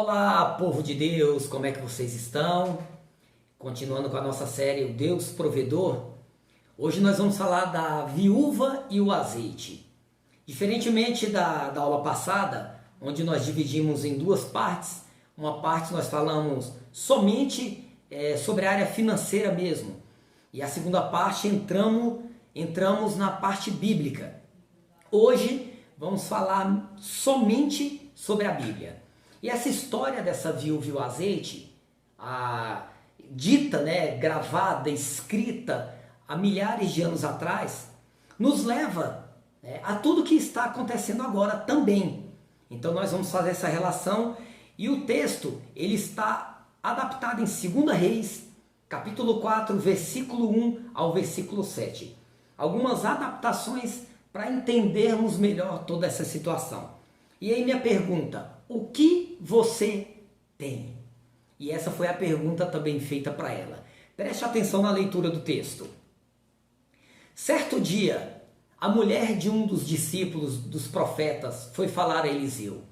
Olá, povo de Deus, como é que vocês estão? Continuando com a nossa série O Deus Provedor, hoje nós vamos falar da viúva e o azeite. Diferentemente da aula passada, onde nós dividimos em duas partes, uma parte nós falamos somente sobre a área financeira mesmo, e a segunda parte entramos na parte bíblica. Hoje vamos falar somente sobre a Bíblia. E essa história dessa viúva e o azeite, dita, gravada, escrita há milhares de anos atrás, nos leva a tudo que está acontecendo agora também. Então nós vamos fazer essa relação e o texto ele está adaptado em 2 Reis, capítulo 4, versículo 1 ao versículo 7. Algumas adaptações para entendermos melhor toda essa situação. E aí minha pergunta, o que você tem? E essa foi a pergunta também feita para ela. Preste atenção na leitura do texto. Certo dia, a mulher de um dos discípulos dos profetas foi falar a Eliseu: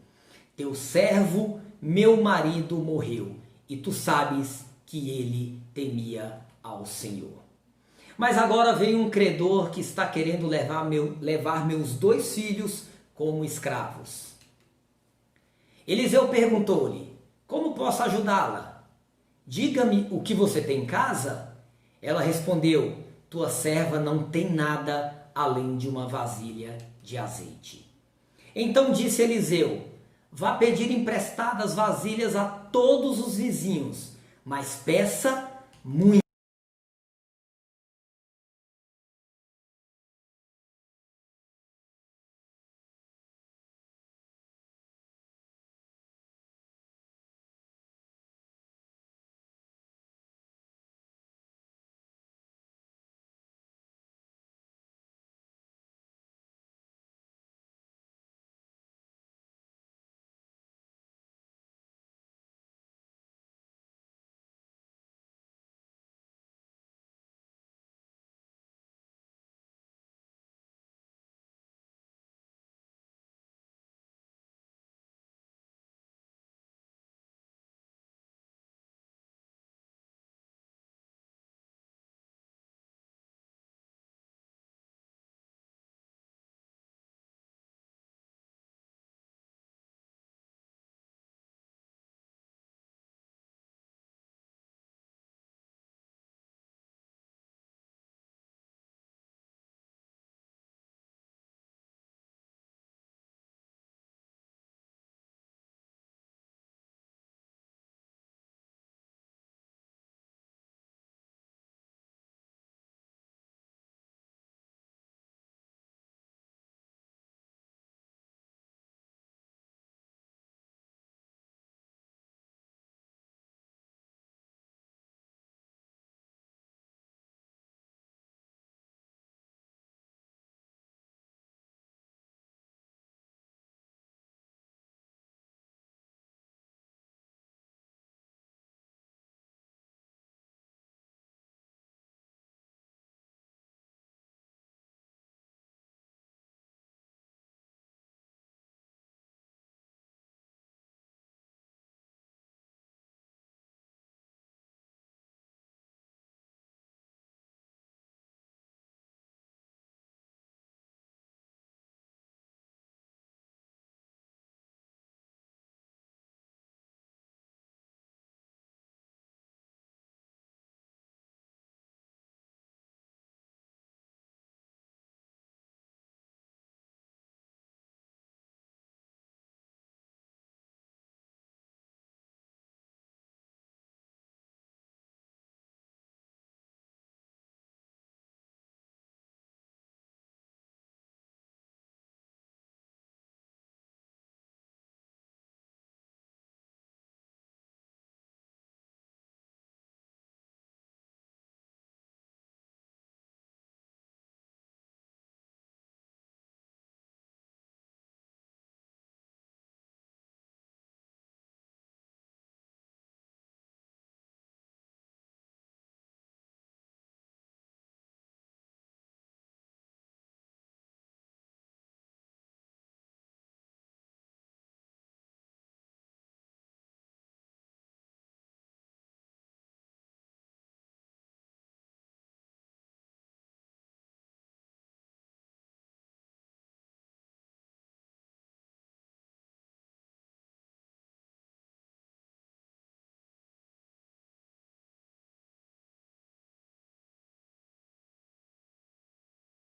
teu servo, meu marido, morreu, e tu sabes que ele temia ao Senhor. Mas agora veio um credor que está querendo levar meus 2 filhos como escravos. Eliseu perguntou-lhe: como posso ajudá-la? Diga-me o que você tem em casa? Ela respondeu: tua serva não tem nada além de uma vasilha de azeite. Então disse Eliseu: vá pedir emprestadas vasilhas a todos os vizinhos, mas peça muito.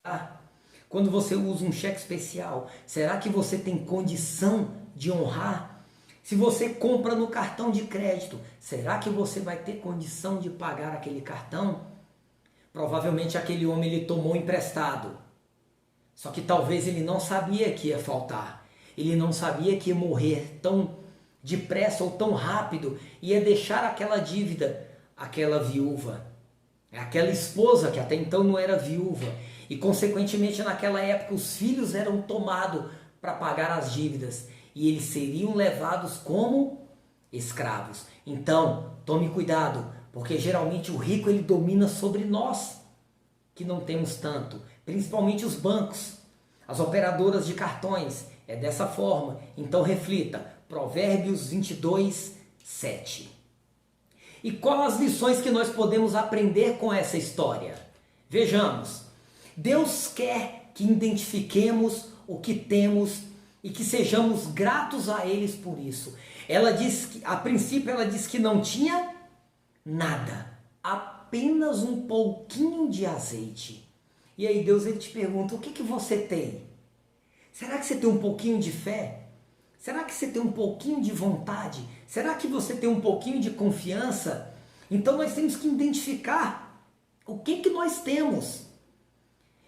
Ah, quando você usa um cheque especial, será que você tem condição de honrar? Se você compra no cartão de crédito, será que você vai ter condição de pagar aquele cartão? Provavelmente aquele homem ele tomou emprestado. Só que talvez ele não sabia que ia faltar. Ele não sabia que ia morrer tão depressa ou tão rápido. Ia deixar aquela dívida, aquela viúva. Aquela esposa que até então não era viúva. E consequentemente naquela época os filhos eram tomados para pagar as dívidas. E eles seriam levados como escravos. Então, tome cuidado, porque geralmente o rico ele domina sobre nós, que não temos tanto. Principalmente os bancos, as operadoras de cartões. É dessa forma. Então reflita. Provérbios 22, 7. E quais as lições que nós podemos aprender com essa história? Vejamos. Deus quer que identifiquemos o que temos e que sejamos gratos a eles por isso. Ela diz que, a princípio, ela disse que não tinha nada, apenas um pouquinho de azeite. E aí Deus ele te pergunta, o que você tem? Será que você tem um pouquinho de fé? Será que você tem um pouquinho de vontade? Será que você tem um pouquinho de confiança? Então nós temos que identificar o que nós temos.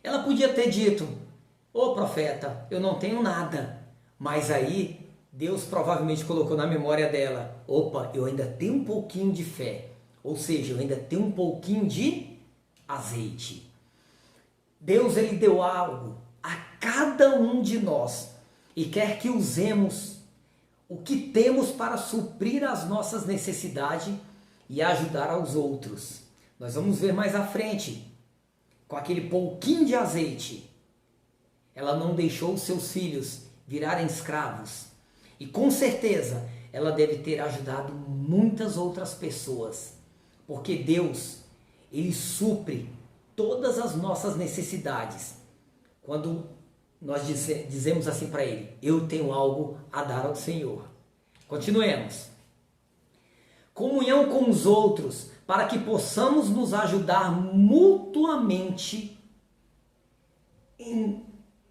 Ela podia ter dito, ô profeta, eu não tenho nada. Mas aí Deus provavelmente colocou na memória dela, opa, eu ainda tenho um pouquinho de fé. Ou seja, eu ainda tenho um pouquinho de azeite. Deus ele deu algo a cada um de nós e quer que usemos o que temos para suprir as nossas necessidades e ajudar aos outros. Nós vamos ver mais à frente, com aquele pouquinho de azeite, ela não deixou os seus filhos virarem escravos. E com certeza ela deve ter ajudado muitas outras pessoas, porque Deus, ele supre todas as nossas necessidades. Quando nós dizemos assim para ele, eu tenho algo a dar ao Senhor. Continuemos. Comunhão com os outros, para que possamos nos ajudar mutuamente.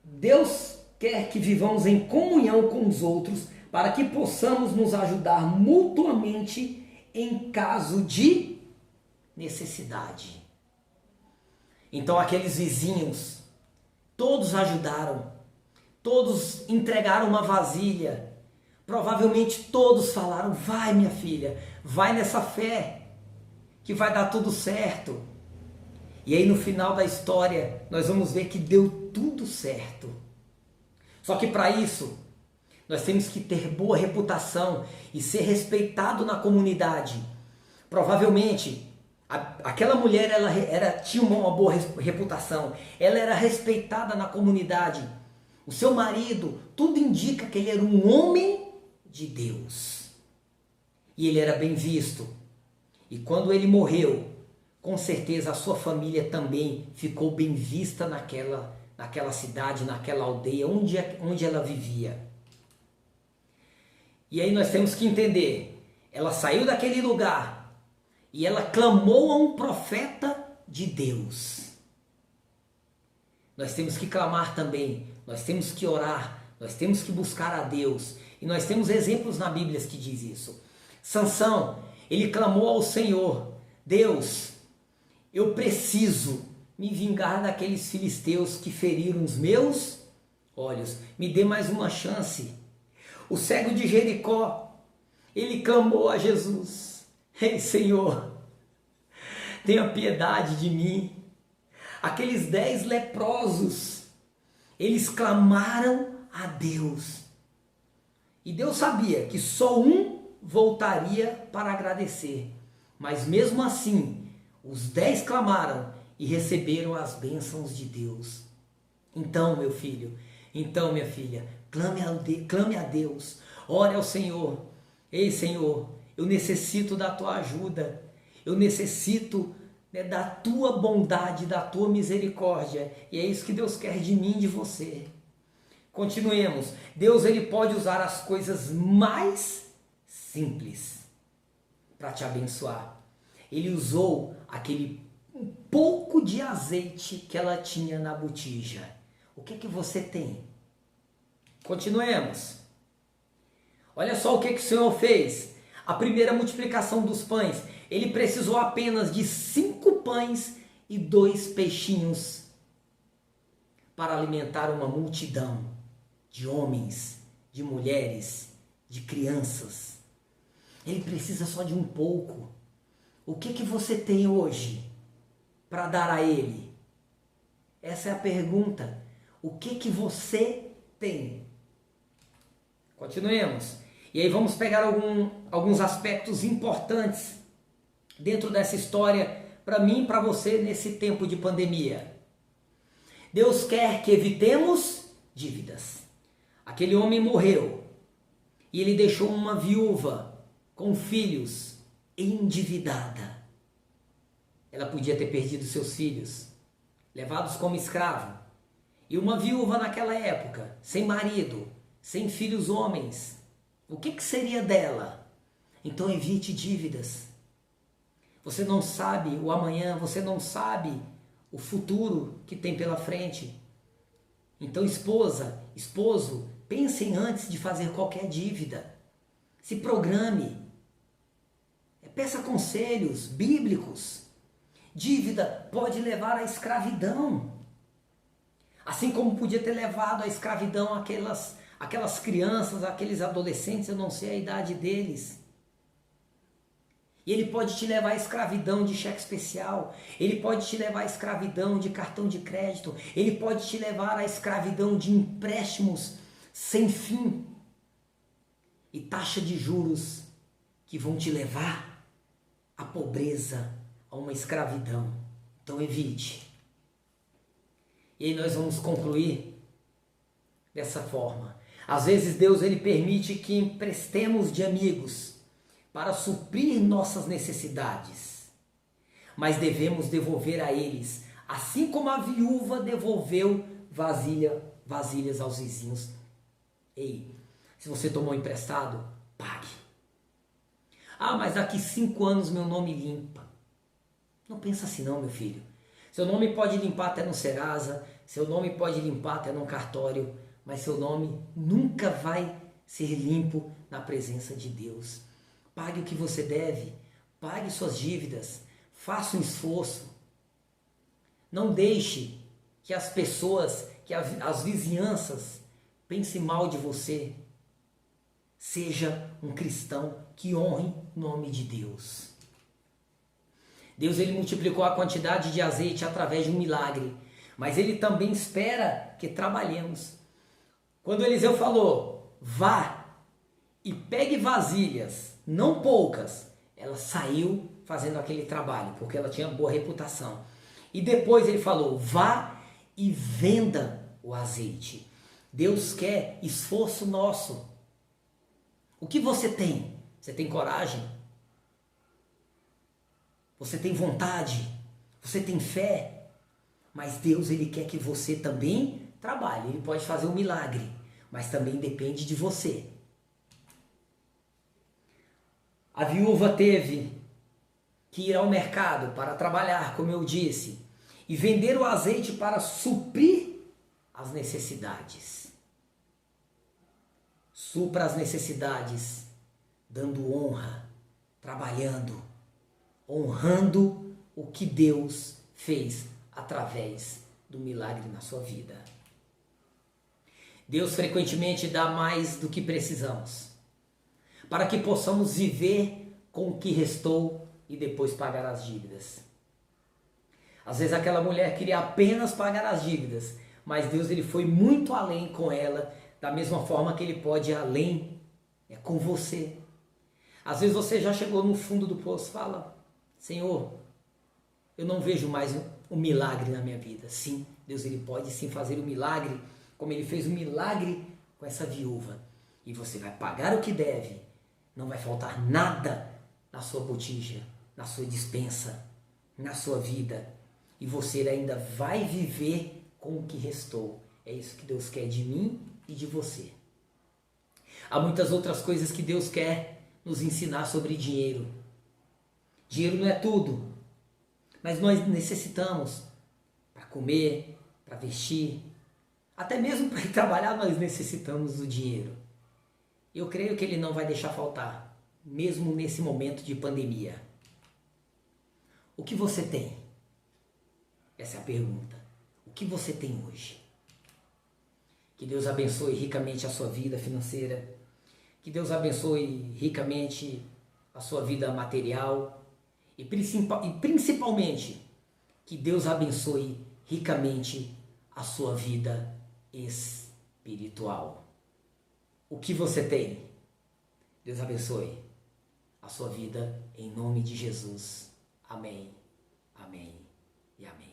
Deus quer que vivamos em comunhão com os outros, para que possamos nos ajudar mutuamente em caso de necessidade. Então aqueles vizinhos, todos ajudaram, todos entregaram uma vasilha, provavelmente todos falaram, vai minha filha, vai nessa fé, que vai dar tudo certo. E aí no final da história, nós vamos ver que deu tudo certo. Só que para isso, nós temos que ter boa reputação e ser respeitado na comunidade. Provavelmente, aquela mulher tinha uma boa reputação, ela era respeitada na comunidade. O seu marido, tudo indica que ele era um homem de Deus. E ele era bem visto. E quando ele morreu, com certeza a sua família também ficou bem vista naquela cidade, naquela aldeia onde ela vivia. E aí nós temos que entender, ela saiu daquele lugar e ela clamou a um profeta de Deus. Nós temos que clamar também, nós temos que orar, nós temos que buscar a Deus. E nós temos exemplos na Bíblia que diz isso. Sansão, ele clamou ao Senhor, Deus, eu preciso me vingar daqueles filisteus que feriram os meus olhos. Me dê mais uma chance. O cego de Jericó, ele clamou a Jesus. Ei, Senhor, tenha piedade de mim. Aqueles 10 leprosos, eles clamaram a Deus. E Deus sabia que só um voltaria para agradecer. Mas mesmo assim, os 10 clamaram e receberam as bênçãos de Deus. Então, meu filho, então, minha filha, clame a Deus, ore ao Senhor. Ei, Senhor, eu necessito da tua ajuda, eu necessito da tua bondade, da tua misericórdia. E é isso que Deus quer de mim e de você. Continuemos. Deus ele pode usar as coisas mais simples para te abençoar. Ele usou aquele pouco de azeite que ela tinha na botija. O que você tem? Continuemos. Olha só o que o Senhor fez. A primeira multiplicação dos pães. Ele precisou apenas de 5 pães e 2 peixinhos para alimentar uma multidão de homens, de mulheres, de crianças. Ele precisa só de um pouco. O que você tem hoje para dar a ele? Essa é a pergunta. O que você tem? Continuemos. E aí vamos pegar alguns aspectos importantes dentro dessa história para mim e para você nesse tempo de pandemia. Deus quer que evitemos dívidas. Aquele homem morreu e ele deixou uma viúva com filhos endividada. Ela podia ter perdido seus filhos, levados como escravo. E uma viúva naquela época, sem marido, sem filhos homens, o que seria dela? Então evite dívidas. Você não sabe o amanhã, você não sabe o futuro que tem pela frente. Então esposa, esposo, pensem antes de fazer qualquer dívida. Se programe. Peça conselhos bíblicos. Dívida pode levar à escravidão. Assim como podia ter levado à escravidão aquelas crianças, aqueles adolescentes, eu não sei a idade deles. E ele pode te levar à escravidão de cheque especial, ele pode te levar à escravidão de cartão de crédito, ele pode te levar à escravidão de empréstimos sem fim e taxa de juros que vão te levar à pobreza, a uma escravidão. Então evite. E aí nós vamos concluir dessa forma. Às vezes Deus ele permite que emprestemos de amigos para suprir nossas necessidades, mas devemos devolver a eles, assim como a viúva devolveu vasilhas aos vizinhos. Ei, se você tomou emprestado, pague. Ah, mas daqui 5 anos meu nome limpa. Não pensa assim não, meu filho. Seu nome pode limpar até no Serasa, seu nome pode limpar até no cartório, mas seu nome nunca vai ser limpo na presença de Deus. Pague o que você deve, pague suas dívidas, faça um esforço. Não deixe que as pessoas, que as vizinhanças pensem mal de você. Seja um cristão que honre o nome de Deus. Deus ele multiplicou a quantidade de azeite através de um milagre, mas ele também espera que trabalhemos. Quando Eliseu falou, vá e pegue vasilhas, não poucas, ela saiu fazendo aquele trabalho, porque ela tinha boa reputação. E depois ele falou, vá e venda o azeite. Deus quer esforço nosso. O que você tem? Você tem coragem? Você tem vontade? Você tem fé? Mas Deus ele quer que você também trabalhe. Ele pode fazer um milagre, mas também depende de você. A viúva teve que ir ao mercado para trabalhar, como eu disse, e vender o azeite para suprir as necessidades. Supra as necessidades, dando honra, trabalhando, honrando o que Deus fez através do milagre na sua vida. Deus frequentemente dá mais do que precisamos, para que possamos viver com o que restou e depois pagar as dívidas. Às vezes aquela mulher queria apenas pagar as dívidas, mas Deus ele foi muito além com ela, da mesma forma que ele pode ir além com você. Às vezes você já chegou no fundo do poço e fala, Senhor, eu não vejo mais um milagre na minha vida. Sim, Deus ele pode sim fazer um milagre, como ele fez um milagre com essa viúva. E você vai pagar o que deve, não vai faltar nada na sua botija, na sua despensa, na sua vida. E você ainda vai viver com o que restou. É isso que Deus quer de mim e de você. Há muitas outras coisas que Deus quer nos ensinar sobre dinheiro. Dinheiro não é tudo. mas nós necessitamos para comer, para vestir, até mesmo para ir trabalhar nós necessitamos do dinheiro. Eu creio que Ele não vai deixar faltar, mesmo nesse momento de pandemia. O que você tem? Essa é a pergunta. O que você tem hoje? Que Deus abençoe ricamente a sua vida financeira. Que Deus abençoe ricamente a sua vida material. E principalmente, que Deus abençoe ricamente a sua vida espiritual. O que você tem? Deus abençoe a sua vida em nome de Jesus. Amém, amém e amém.